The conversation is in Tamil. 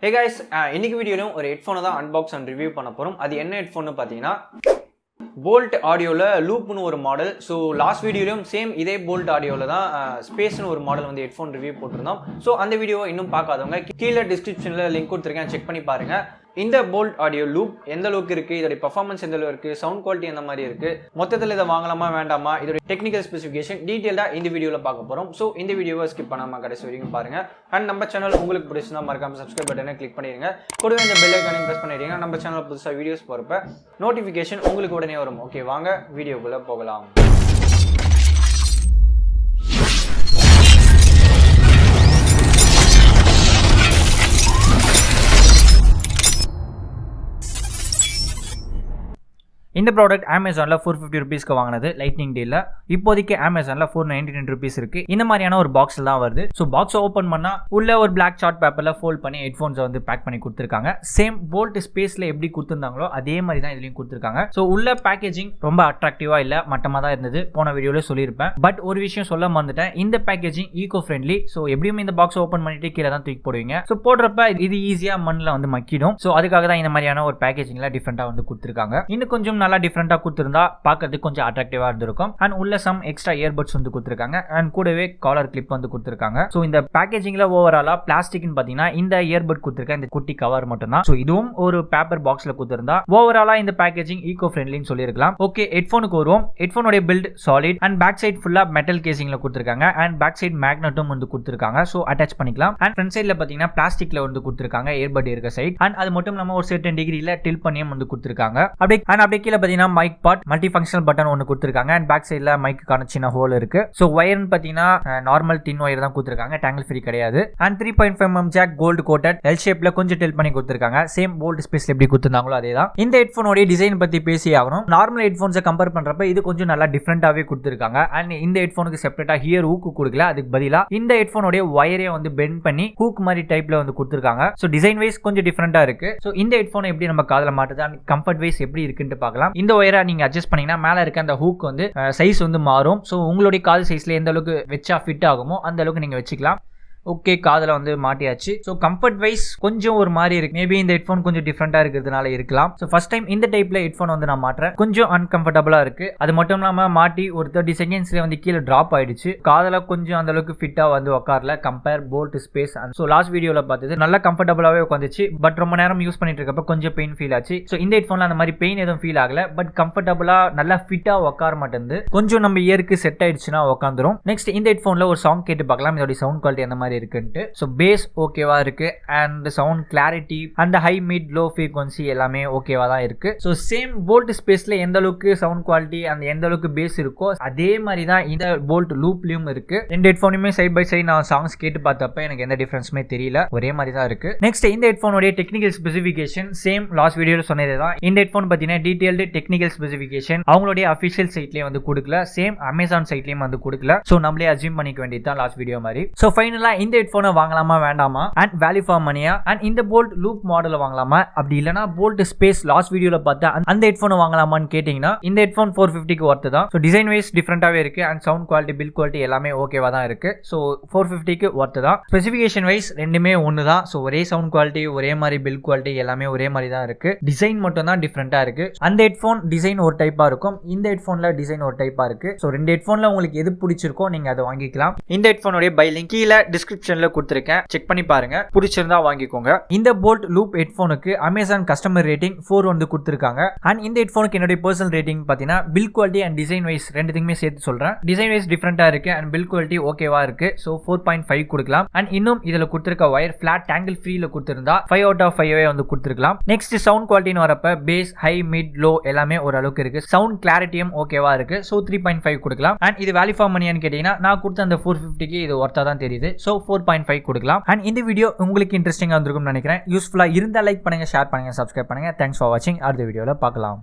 Hey guys, இன்னைக்கு வீடியோல ஒரு ஹெட்ஃபோனை தான் அன்பாக்ஸ் அண்ட் ரிவ்யூ பண்ண போறோம். அது என்ன ஹெட்ஃபோன்னு பார்த்தீங்கன்னா Boult ஆடியோல லூப்னு ஒரு மாடல். ஸோ லாஸ்ட் வீடியோலையும் சேம் இதே Boult ஆடியோல தான் ஸ்பேஸ்னு ஒரு மாடல் வந்து ஹெட்ஃபோன் ரிவ்யூ போட்டிருந்தோம். ஸோ அந்த வீடியோவை இன்னும் பார்க்காதவங்க கீழே டிஸ்கிரிப்ஷனில் லிங்க் கொடுத்துருக்கேன், செக் பண்ணி பாருங்க. இந்த Boult ஆடியோ லூப் எந்த அளவுக்கு இருக்குது, இதோட பர்ஃபார்மன்ஸ் எந்த அளவுக்கு இருக்குது, சவுண்ட் குவாலிட்டி எந்த மாதிரி இருக்குது, மொத்தத்தில் இதை வாங்கலாமா வேண்டாமா, இதோட டெக்னிக்கல் ஸ்பெசிஃபிகேஷன் டீட்டெயிலாக இந்த வீடியோவில் பார்க்க போகிறோம். ஸோ இந்த வீடியோவை ஸ்கிப் பண்ணாமல் கடைசி வரைக்கும் பாருங்கள். அண்ட் நம்ம சேனல் உங்களுக்கு பிடிச்சிருந்தா மறக்காம சப்ஸ்கிரைப் பட்டனை கிளிக் பண்ணிடுங்க. கூடவே இந்த பெல் ஐக்கானையும் ப்ரெஸ் பண்ணிடுங்க. நம்ம சேனல் புதுசாக வீடியோஸ் போகிறப்ப நோட்டிஃபிகேஷன் உங்களுக்கு உடனே வரும். ஓகே, வாங்க வீடியோக்குள்ளே போகலாம். இந்த ப்ராடக்ட் அமேசானில் 450 ருபீஸ்க்கு வாங்கினது லைட்னிங் டேல. இப்போதைக்கு அமேசானில் 499 ருபீஸ் இருக்கு. இந்த மாதிரியான ஒரு பாக்ஸில் தான் வருது. ஸோ பாக்ஸை ஓப்பன் பண்ணால் உள்ள ஒரு பிளாக் சார்ட் பேப்பரில் ஃபோல்ட் பண்ணி ஹெட்ஃபோன்ஸை வந்து பேக் பண்ணி கொடுத்துருக்காங்க. சேம் போல்ட் ஸ்பேஸில் எப்படி கொடுத்துருந்தாங்களோ அதே மாதிரி தான் இதுலையும் கொடுத்துருக்காங்க. ஸோ உள்ள பேக்கேஜிங் ரொம்ப அட்ராக்டிவாக இல்லை, மட்டமாக தான் இருந்தது. போன வீடியோவில் சொல்லியிருப்பேன். பட் ஒரு விஷயம் சொல்ல மறந்துட்டேன், இந்த பேக்கேஜிங் ஈகோ ஃப்ரெண்ட்லி. ஸோ எப்படியும் இந்த பாக்ஸை ஓப்பன் பண்ணிட்டு கீழே தான் தூக்கி போடுவீங்க. ஸோ போடுறப்ப இது ஈஸியாக மண்ணில் வந்து மக்கிடும். ஸோ அதுக்காக தான் இந்த மாதிரியான ஒரு பேக்கேஜிங்ல டிஃப்ரெண்டாக வந்து கொடுத்துருக்காங்க. இன்னும் கொஞ்சம் நல்லா டிஃப்ரெண்டா கொடுத்திருந்தா பார்க்கிறதுக்கு கொஞ்சம் அட்ராக்டிவா இருந்திருக்கும். அண்ட் உள்ள சம் எக்ஸ்ட்ரா இயர்பட்ஸ் வந்து கொடுத்திருக்காங்க. அண்ட் கூடவே காலர் கிளிப் வந்து கொடுத்திருக்காங்க. ஸோ இந்த பேக்கேஜிங்ல ஓவராலா பிளாஸ்டிக்னு பாத்தீங்கன்னா இந்த இயர்பட் கொடுத்திருக்க இந்த குட்டி கவர் மட்டும் தான். ஸோ இதுவும் ஒரு பேப்பர் பாக்ஸ்ல கொடுத்திருந்தா ஓவராலா இந்த பேக்கேஜிங் ஈகோ ஃப்ரெண்ட்லின்னு சொல்லியிருக்கலாம். ஓகே, ஹெட்ஃபோனுக்கு வருவோம். ஹெட்ஃபோனுடைய build solid and back side ஃபுல்லா மெட்டல் கேசிங்ல கொடுத்திருக்காங்க. அண்ட் பேக் சைட் மேக்னெட்டும் வந்து கொடுத்திருக்காங்க. ஸோ அட்டாச் பண்ணிக்கலாம். அண்ட் ஃப்ரண்ட் சைட்ல பாத்தீங்கன்னா பிளாஸ்டிக்ல வந்து கொடுத்திருக்காங்க இயர்பட் இருக்க சைட். அண்ட் அது மட்டும் இல்லாம ஒரு சர்டன் டிகிரில டில்ட் பண்ணியும் வந்து கொடுத்திருக்காங்க. அப்படியே கீழே பாத்தீங்கன்னா mic part multi functional button ஒன்று கொடுத்திருக்காங்க. அண்ட் பேக் சைடில் மைக்குக்கான சின்ன ஹோல் இருக்கு. ஸோ ஒயர்னு பார்த்தீங்கன்னா நார்மல் தின் ஒயர் தான் கொடுத்திருக்காங்க, டேங்கிள் ஃப்ரீ கிடையாது. And 3.5 mm jack gold coated L ஷேப்ல கொஞ்சம் டெல் பண்ணி கொடுத்திருக்காங்க. சேம் போல்ட் ஸ்பேஸ்ல எப்படி கொடுத்திருந்தாங்களோ அதே தான். இந்த ஹெட்ஃபோனோட டிசைன் பத்தி பேசி ஆகணும். நார்மல் ஹெட்ஃபோன்ஸை கம்பேர் பண்றப்ப இது கொஞ்சம் நல்லா டிஃப்ரெண்டாவே கொடுத்திருக்காங்க. அண்ட் இந்த ஹெட்ஃபோனுக்கு செப்பரேட்டா ஹியர் ஹூக் கொடுக்கல, அதுக்கு பதிலா இந்த ஹெட்ஃபோனோட ஒயரே வந்து பெண்ட் பண்ணி ஹூக் மாதிரி டைப்ல வந்து கொடுத்திருக்காங்க. ஸோ டிசைன் வைஸ் கொஞ்சம் டிஃப்ரெண்டா இருக்கு. ஸோ இந்த ஹெட்ஃபோன் எப்படி நம்ம காதுல மாட்டுது அண்ட் கம்ஃபர்ட் வைஸ் எப்படி இருக்குன்னு பார்க்கலாம். இந்த ஒயரை நீங்க அட்ஜஸ்ட் பண்ணீங்கன்னா மேல இருக்க அந்த ஹூக் வந்து சைஸ் வந்து மாறும். ஸோ உங்களுடைய காது சைஸ்ல எந்த அளவுக்கு வச்சா ஃபிட் ஆகுமோ அந்த அளவுக்கு நீங்க வச்சுக்கலாம். ஓகே, காதில் வந்து மாட்டியாச்சு. ஸோ கம்ஃபர்ட் வைஸ் கொஞ்சம் ஒரு மாதிரி இருக்கு. மேபி இந்த ஹெட்ஃபோன் கொஞ்சம் டிஃப்ரெண்டா இருக்கிறதுனால இருக்கலாம். ஸோ ஃபர்ஸ்ட் டைம் இந்த டைப்ல ஹெட்ஃபோன் வந்து நான் மாட்டுறேன். கொஞ்சம் அன்கம்ஃபர்டபுளா இருக்கு. அது மட்டும் இல்லாம மாட்டி ஒரு 30 செகண்ட்ஸ்ல வந்து கீழே டிராப் ஆயிடுச்சு. காதில் கொஞ்சம் அந்த அளவுக்கு ஃபிட்டா வந்து உட்காரல compare Boult space. So last வீடியோல பார்த்தது நல்லா கம்ஃபர்டபுளாவே உட்காந்துச்சு. பட் ரொம்ப நேரம் யூஸ் பண்ணிட்டு இருக்கப்ப கொஞ்சம் பெயின் ஃபீல் ஆச்சு. ஸோ இந்த ஹெட்ஃபோன்ல அந்த மாதிரி பெயின் எதுவும் ஃபீல் ஆகல. பட் கம்ஃபர்டபுளா நல்லா ஃபிட்டா உட்கார மாட்டேங்குது. கொஞ்சம் நம்ம இயருக்கு செட் ஆயிடுச்சுன்னா உட்காந்துரும். நெக்ஸ்ட் இந்த ஹெட்ஃபோன்ல ஒரு சாங் கேட்டு பார்க்கலாம், இதோட சவுண்ட் குவாலிட்டி எந்த மாதிரி இருக்குன்ட்டு. ஸோ பேஸ் ஓகேவா இருக்கு. அண்ட் சவுண்ட் கிளாரிட்டி அந்த ஹை மிட் லோ ஃப்ரீக்வன்சி எல்லாமே ஓகேவா தான் இருக்கு. ஸோ சேம் போல்ட் ஸ்பேஸ்ல எந்த அளவுக்கு சவுண்ட் குவாலிட்டி அந்த எந்த அளவுக்கு பேஸ் இருக்கோ அதே மாதிரி தான் இந்த போல்ட் லூப்லயும் இருக்கு. ரெண்டு ஹெட்ஃபோனுமே சைட் பை சைட் நான் சாங்ஸ் கேட்டு பார்த்தப்ப எனக்கு எந்த டிஃபரன்ஸுமே தெரியல, ஒரே மாதிரி தான் இருக்கு. நெக்ஸ்ட் இந்த ஹெட்ஃபோனுடைய டெக்னிக்கல் ஸ்பெசிஃபிகேஷன் சேம் லாஸ்ட் வீடியோல சொன்னதே தான். இந்த ஹெட்ஃபோன் பார்த்தீங்கன்னா டீடைல்டு டெக்னிக்கல் ஸ்பெசிஃபிகேஷன் அவங்களுடைய அஃபிஷியல் சைட்லயே வந்து கொடுக்கல, சேம் அமேசான் சைட்லயும் வந்து கொடுக்கல. ஸோ நம்மளே அஸ்யூம் பண்ணிக்க வேண்டியது தான் லாஸ்ட் வீடியோ மாதிரி. ஸோ ஃபைனலா இந்த ஹெட்ஃபோனை வாங்கலாமா வேண்டாமா அண்ட் வேல்யூ ஃபார் மணியா அண்ட் இந்த போல்ட் லூப் மாடல் வாங்கலாமா அப்படி இல்லனா போல்ட் ஸ்பேஸ் லாஸ்ட் வீடியோல பார்த்தா அந்த ஹெட்ஃபோன் வாங்கலாமான்னு கேட்டிங்கன்னா இந்த ஹெட்ஃபோன் 450க்கு வர்த் தான். ஸோ டிசைன் வைஸ் டிஃப்ரெண்டாவே இருக்கு and sound quality build quality எல்லாமே ஓகேவா தான் இருக்கு. ஸோ 450க்கு வர்த் தான். ஸ்பெசிஃபிகேஷன் வைஸ் ரெண்டுமே ஒன்று தான். ஸோ ஒரே சவுண்ட் குவாலிட்டி ஒரே மாதிரி பில்ட் குவாலிட்டி எல்லாமே ஒரே மாதிரி தான் இருக்கு. டிசைன் மட்டும் தான் டிஃப்ரெண்டா இருக்கு. அந்த ஹெட்ஃபோன் டிசைன் ஒரு டைப்பா இருக்கும், இந்த ஹெட்ஃபோன்ல டிசைன் ஒரு டைப்பா இருக்கு. ஸோ ரெண்டு ஹெட்ஃபோன்ல உங்களுக்கு எது பிடிச்சிருக்கோ நீங்க அதை வாங்கிக்கலாம். இந்த ஹெட்ஃபோனுடைய பை லிங்க் கீழே டிஸ்கிரிப்ஷன்ல கொடுத்துருக்கேன், செக் பண்ணி பாருங்க. பிடிச்சிருந்தா வாங்கிக்கோங்க. இந்த போல்ட் லூப் ஹெட்ஃபோனுக்கு அமேசான் கஸ்டமர் ரேட்டிங் 4 வந்து கொடுத்திருக்காங்க. அண்ட் இந்த ஹெட்ஃபோனுக்கு என்னுடைய பர்சனல் ரேட்டிங் பாத்தீங்கன்னா build quality and design wise ரெண்டுத்துக்குமே சேர்த்து சொல்றேன். டிசைன் வைஸ் டிஃப்ரெண்டா இருக்கு அண்ட் பில்ட் குவாலிட்டி ஓகேவா இருக்கு. ஸோ 4.5 கொடுக்கலாம். அண்ட் இன்னும் இதுல கொடுத்திருக்க ஒயர் பிளாட் டேங்கிள் ஃப்ரீல கொடுத்திருந்தா 5 out of 5 வந்து கொடுத்திருக்கலாம். நெக்ஸ்ட் சவுண்ட் குவாலிட்டின்னு வரப்ப பேஸ் ஹை மிட் லோ எல்லாமே ஓரளவுக்கு இருக்கு. சவுண்ட் கிளாரிட்டியும் ஓகேவா இருக்கு. ஸோ 3.5 கொடுக்கலாம். அண்ட் இது வேல்யூ ஃபார் மணியான்னு கேட்டீங்கன்னா நான் கொடுத்த அந்த 450க்கு இது ஒர்த்தா தான் தெரியுது. ஸோ 4.5 கொடுக்கலாம். அண்ட் இந்த வீடியோ உங்களுக்கு இன்ட்ரெஸ்டிங்கா இருந்திருக்கும்னு நினைக்கிறேன். யூஸ்ஃபுல்லா இருந்தா லைக் பண்ணுங்க, ஷேர் பண்ணுங்க, சப்ஸ்கிரைப் பண்ணுங்க. தேங்க்ஸ் ஃபார் வாட்சிங். அடுத்த வீடியோல பார்க்கலாம்.